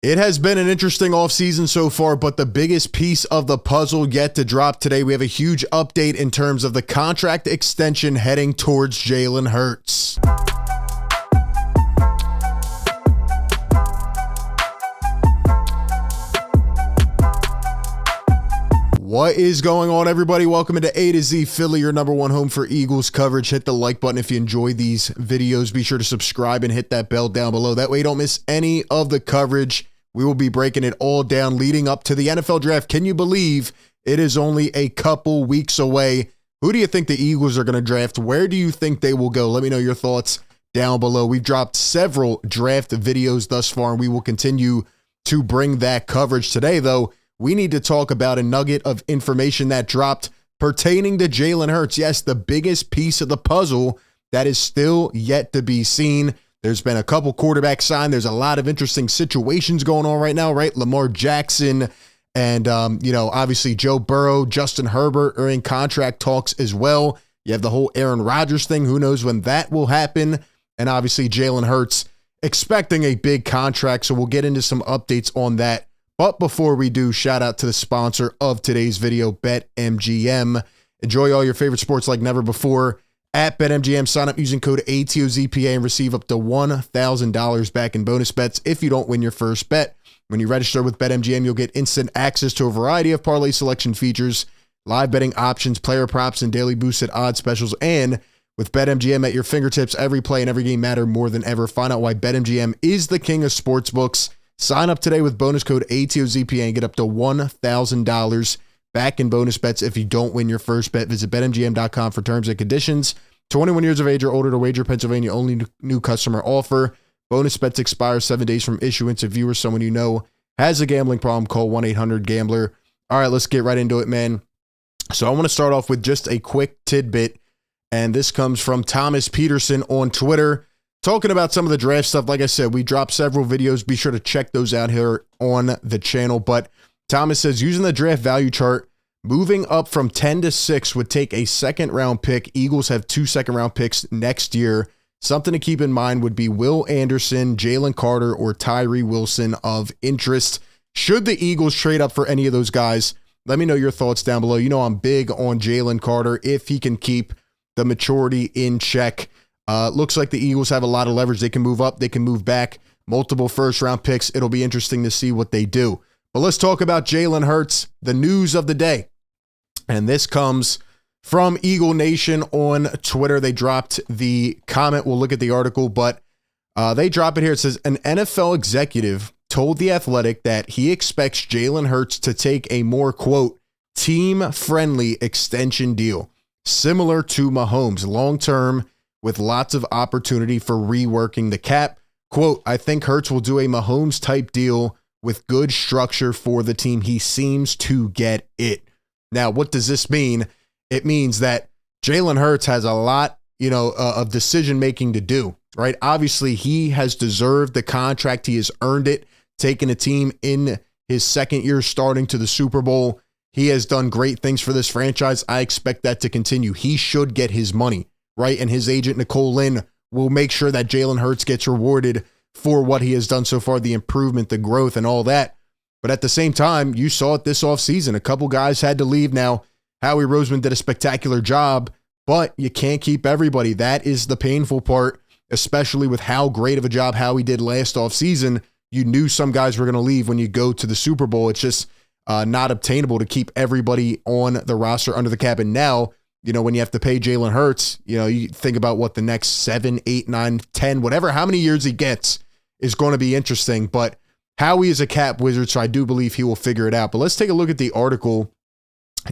It has been an interesting offseason so far, but the biggest piece of the puzzle yet to drop today. We have a huge update in terms of the contract extension heading towards Jalen Hurts. What is going on, everybody? Welcome into A to Z Philly, your number one home for Eagles coverage. Hit the like button if you enjoy these videos. Be sure to subscribe and hit that bell down below. That way you don't miss any of the coverage. We will be breaking it all down leading up to the NFL draft. Can you believe it is only a couple weeks away? Who do you think the Eagles are going to draft? Where do you think they will go? Let me know your thoughts down below. We've dropped several draft videos thus far, and we will continue to bring that coverage. Today, though, we need to talk about a nugget of information that dropped pertaining to Jalen Hurts. Yes, the biggest piece of the puzzle that is still yet to be seen. There's been a couple quarterbacks signed. There's a lot of interesting situations going on right now, right? Lamar Jackson and, obviously Joe Burrow, Justin Herbert are in contract talks as well. You have the whole Aaron Rodgers thing. Who knows when that will happen? And obviously Jalen Hurts expecting a big contract. So we'll get into some updates on that. But before we do, shout out to the sponsor of today's video, BetMGM. Enjoy all your favorite sports like never before. At BetMGM, sign up using code ATOZPA and receive up to $1,000 back in bonus bets if you don't win your first bet. When you register with BetMGM, you'll get instant access to a variety of parlay selection features, live betting options, player props, and daily boosted odds specials. And with BetMGM at your fingertips, every play and every game matter more than ever. Find out why BetMGM is the king of sportsbooks. Sign up today with bonus code ATOZPA and get up to $1,000 back in bonus bets if you don't win your first bet. Visit BetMGM.com for terms and conditions. 21 years of age or older to wager. Pennsylvania only. New customer offer. Bonus bets expire 7 days from issuance. If you or someone you know has a gambling problem, call 1-800-GAMBLER. All right, let's get right into it, man. So I want to start off with just a quick tidbit, and this comes from Thomas Peterson on Twitter. Talking about some of the draft stuff. Like I said, we dropped several videos. Be sure to check those out here on the channel. But Thomas says, using the draft value chart, moving up from 10 to 6 would take a second-round pick. Eagles have 2 second-round picks next year. Something to keep in mind would be Will Anderson, Jalen Carter, or Tyree Wilson of interest. Should the Eagles trade up for any of those guys? Let me know your thoughts down below. You know I'm big on Jalen Carter if he can keep the maturity in check. Looks like the Eagles have a lot of leverage. They can move up. They can move back. Multiple first-round picks. It'll be interesting to see what they do. But let's talk about Jalen Hurts, the news of the day. And this comes from Eagle Nation on Twitter. They dropped the comment. We'll look at the article, but they drop it here. It says, an NFL executive told The Athletic that he expects Jalen Hurts to take a more, quote, team-friendly extension deal, similar to Mahomes, long-term, with lots of opportunity for reworking the cap. Quote, I think Hurts will do a Mahomes type deal with good structure for the team. He seems to get it. Now, what does this mean? It means that Jalen Hurts has a lot, of decision making to do, right? Obviously, he has deserved the contract. He has earned it, taking a team in his second year starting to the Super Bowl. He has done great things for this franchise. I expect that to continue. He should get his money, right? And his agent, Nicole Lynn, will make sure that Jalen Hurts gets rewarded for what he has done so far, the improvement, the growth, and all that. But at the same time, you saw it this offseason. A couple guys had to leave. Now, Howie Roseman did a spectacular job, but you can't keep everybody. That is the painful part, especially with how great of a job Howie did last offseason. You knew some guys were going to leave when you go to the Super Bowl. It's just not obtainable to keep everybody on the roster under the cap. And now, when you have to pay Jalen Hurts, you think about what the next 7, 8, 9, 10, whatever, how many years he gets is going to be interesting. But Howie is a cap wizard, so I do believe he will figure it out. But let's take a look at the article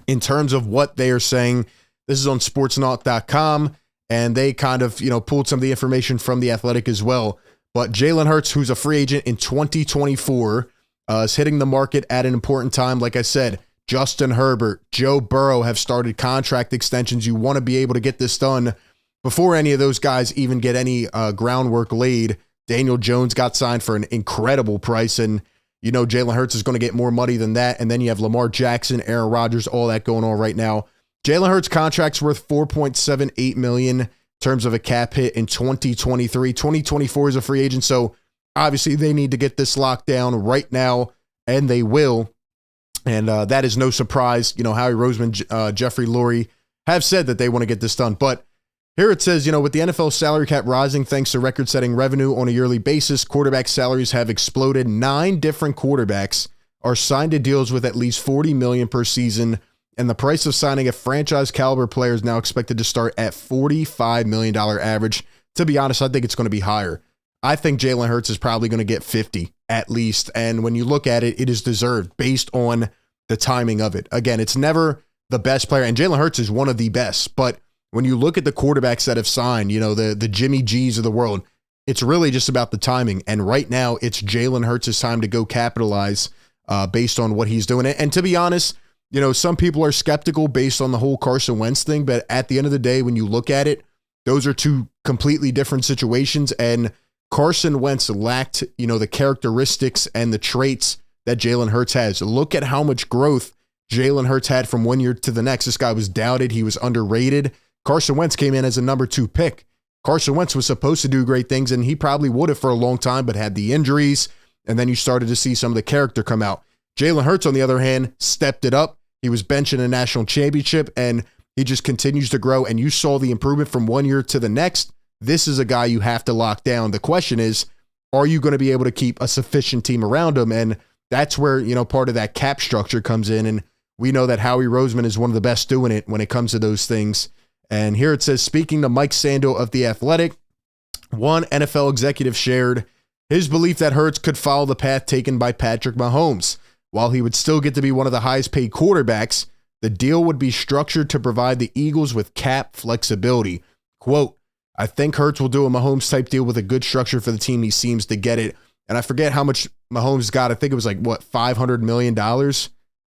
in terms of what they are saying. This is on sportsnaut.com, and they kind of, pulled some of the information from The Athletic as well. But Jalen Hurts, who's a free agent in 2024, is hitting the market at an important time. Like I said, Justin Herbert, Joe Burrow have started contract extensions. You want to be able to get this done before any of those guys even get any groundwork laid. Daniel Jones got signed for an incredible price, and Jalen Hurts is going to get more money than that. And then you have Lamar Jackson, Aaron Rodgers, all that going on right now. Jalen Hurts' contract's worth $4.78 million in terms of a cap hit in 2023. 2024 is a free agent, so Obviously, they need to get this locked down right now, and they will. And that is no surprise. You know, Howie Roseman, Jeffrey Lurie have said that they want to get this done. But here it says, you know, with the NFL salary cap rising thanks to record-setting revenue on a yearly basis, quarterback salaries have exploded. 9 different quarterbacks are signed to deals with at least $40 million per season, and the price of signing a franchise-caliber player is now expected to start at $45 million average. To be honest, I think it's going to be higher. I think Jalen Hurts is probably going to get 50 at least, and when you look at it, it is deserved based on the timing of it. Again, it's never the best player, and Jalen Hurts is one of the best, but when you look at the quarterbacks that have signed, you know, the Jimmy G's of the world, it's really just about the timing. And right now, it's Jalen Hurts' time to go capitalize based on what he's doing. And to be honest, you know, some people are skeptical based on the whole Carson Wentz thing, but at the end of the day, when you look at it, those are 2 completely different situations. And Carson Wentz lacked, you know, the characteristics and the traits that Jalen Hurts has. Look at how much growth Jalen Hurts had from one year to the next. This guy was doubted. He was underrated. Carson Wentz came in as a number 2 pick. Carson Wentz was supposed to do great things, and he probably would have for a long time, but had the injuries, and then you started to see some of the character come out. Jalen Hurts, on the other hand, stepped it up. He was benching a national championship, and he just continues to grow, and you saw the improvement from one year to the next. This is a guy you have to lock down. The question is, are you going to be able to keep a sufficient team around him? And that's where, you know, part of that cap structure comes in, and we know that Howie Roseman is one of the best doing it when it comes to those things. And here it says, speaking to Mike Sando of The Athletic, one NFL executive shared his belief that Hurts could follow the path taken by Patrick Mahomes. While he would still get to be one of the highest paid quarterbacks, the deal would be structured to provide the Eagles with cap flexibility. Quote, I think Hurts will do a Mahomes type deal with a good structure for the team. He seems to get it. And I forget how much Mahomes got. I think it was like, what, $500 million?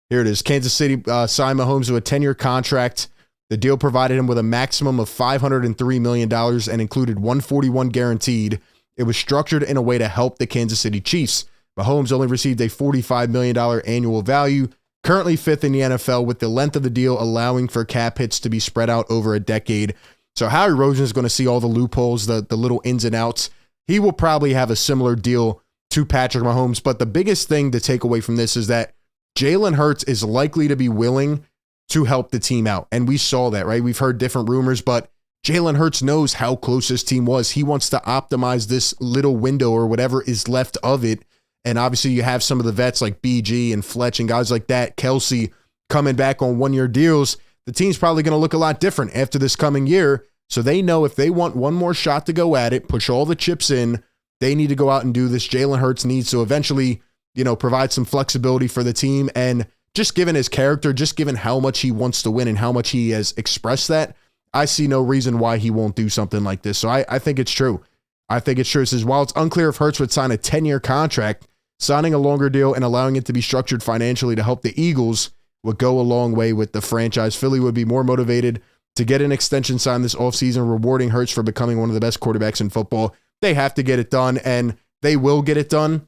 Here it is. Kansas City signed Mahomes to a 10-year contract. The deal provided him with a maximum of $503 million and included $141 guaranteed. It was structured in a way to help the Kansas City Chiefs. Mahomes only received a $45 million annual value, currently 5th in the NFL, with the length of the deal allowing for cap hits to be spread out over a decade. So Howie Roseman is going to see all the loopholes, the little ins and outs. He will probably have a similar deal to Patrick Mahomes, but the biggest thing to take away from this is that Jalen Hurts is likely to be willing to help the team out. And we saw that, right? We've heard different rumors, but Jalen Hurts knows how close his team was. He wants to optimize this little window or whatever is left of it. And obviously you have some of the vets like BG and Fletch and guys like that, Kelsey, coming back on 1-year deals. The team's probably going to look a lot different after this coming year. So they know if they want one more shot to go at it, push all the chips in, they need to go out and do this. Jalen Hurts needs to eventually, you know, provide some flexibility for the team. And just given his character, just given how much he wants to win and how much he has expressed that, I see no reason why he won't do something like this. So I think it's true. I think it's true. It says, while it's unclear if Hurts would sign a 10-year contract, signing a longer deal and allowing it to be structured financially to help the Eagles would go a long way with the franchise. Philly would be more motivated to get an extension signed this offseason, rewarding Hurts for becoming one of the best quarterbacks in football. They have to get it done, and they will get it done.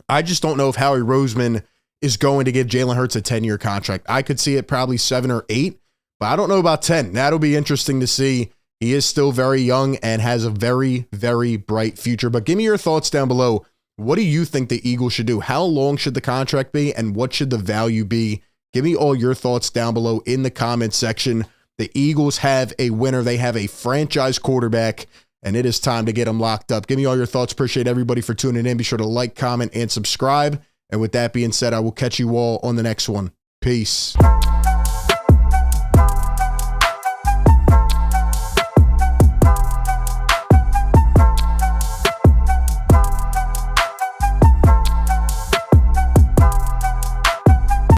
I just don't know if Howie Roseman is going to give Jalen Hurts a 10-year contract. I could see it probably 7 or 8, but I don't know about 10. That'll be interesting to see. He is still very young and has a very, very bright future. But give me your thoughts down below. What do you think the Eagles should do? How long should the contract be, and what should the value be? Give me all your thoughts down below in the comment section. The Eagles have a winner. They have a franchise quarterback, and it is time to get them locked up. Give me all your thoughts. Appreciate everybody for tuning in. Be sure to like, comment, and subscribe. And with that being said, I will catch you all on the next one. Peace.